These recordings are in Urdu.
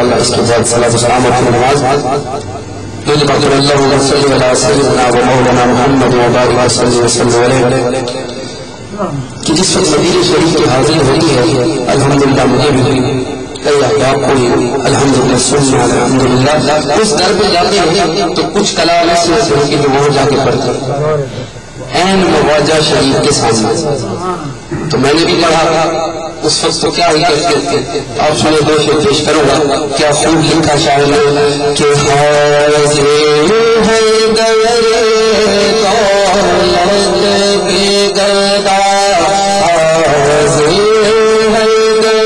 انشاءاللہ اس کے بعد صلاۃ و سلام کی نماز بقول اللهم صل على سيدنا ومولانا محمد وبارك وسلم علیہ کہ جس وقت مدینہ شریف کی حاضری ہوتی ہے الحمدللہ مجھے بھی کئی احباب کو الحمدللہ سننا الحمدللہ اس در پہ جاتے ہیں تو کچھ کلام ایسے ایسے ہوگی جو وہاں جا کے پڑھتے عین مواجہ شریف کے سامنے تو میں نے بھی پڑھا اس وقت تو کیا ہی کرتے آپ سنے دو سے پیش کروں گا کیا خوب لکھا شاعر نے کہ حاضر ہے در دولت بے گدا حاضر ہے در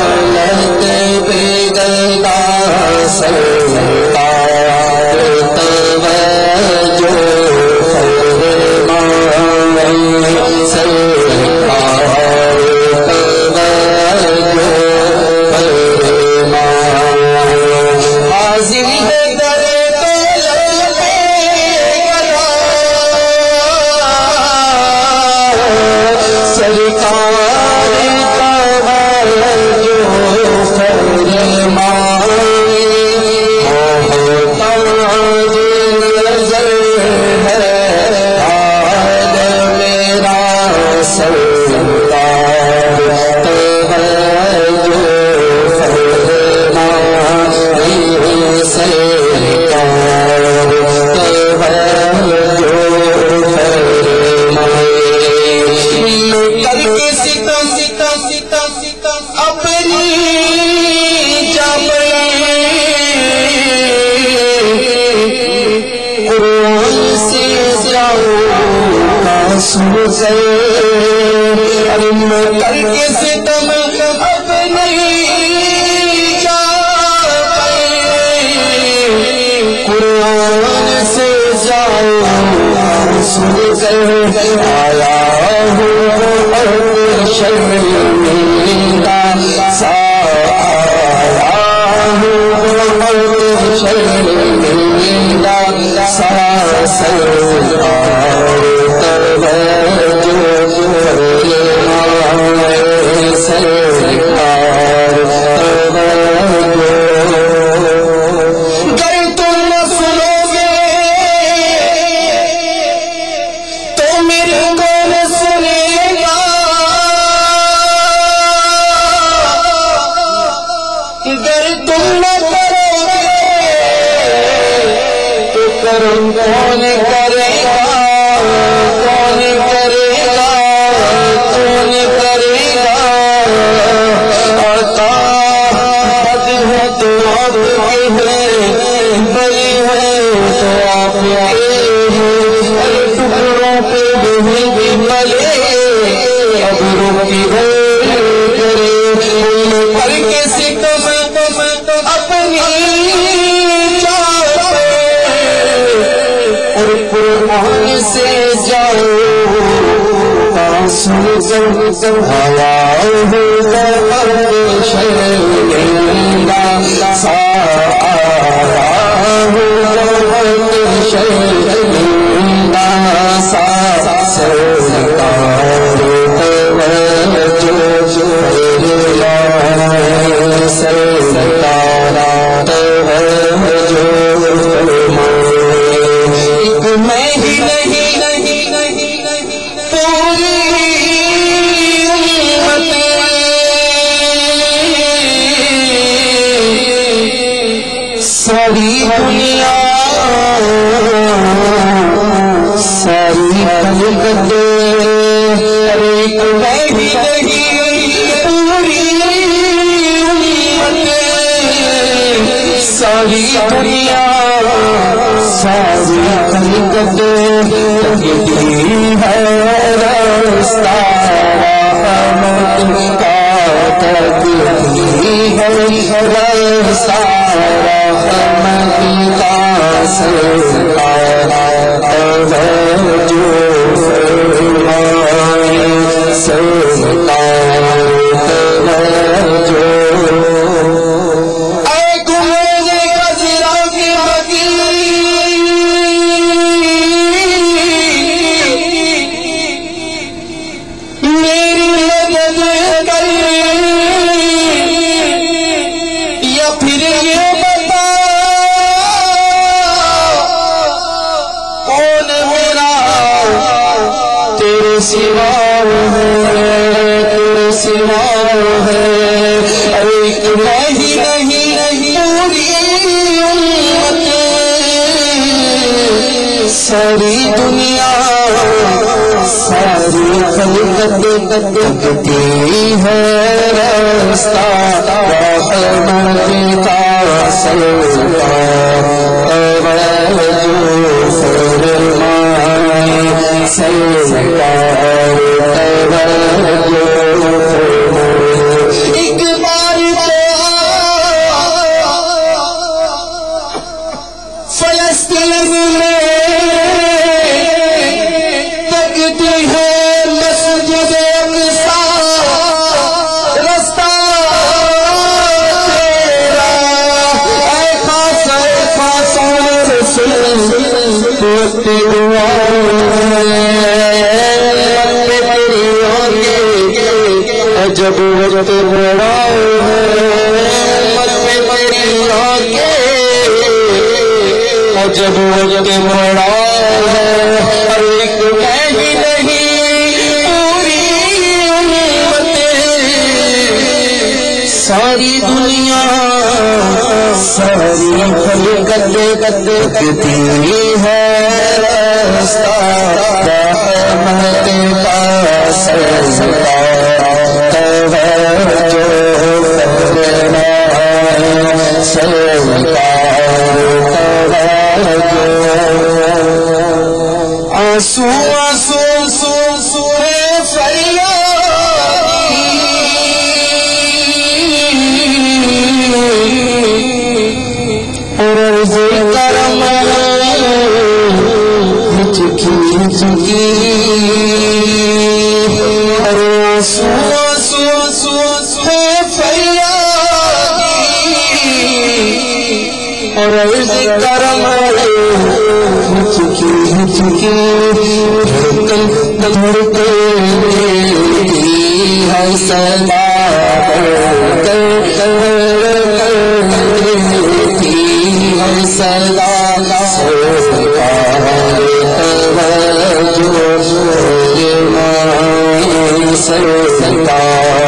دولت بے گدا سرکار توجہ فرمائیں سرکار سوا ہے تو سوا ہے ایک نہیں پوری امت ساری دنیا ساری خلقت تکتی ہے راستہ رحمت کا سرکار ایک بار فلسطین میں تکتی ہے مسجد اقصی رستہ تیرا اے خاص رسول توتی دعا جب وقت بڑا ہے جب وقت بڑا ہے ہر ایک نہیں پوری امت ساری دنیا ساری خلقت تکتی ہے راستہ رحمت کا سرکار آنسو ہے فریادی اور عرض کرم ہچکی اور آنسو ہے فریادی اور عرض کرم ہچکی دھڑکن ہے صدا ہے صدا سرکار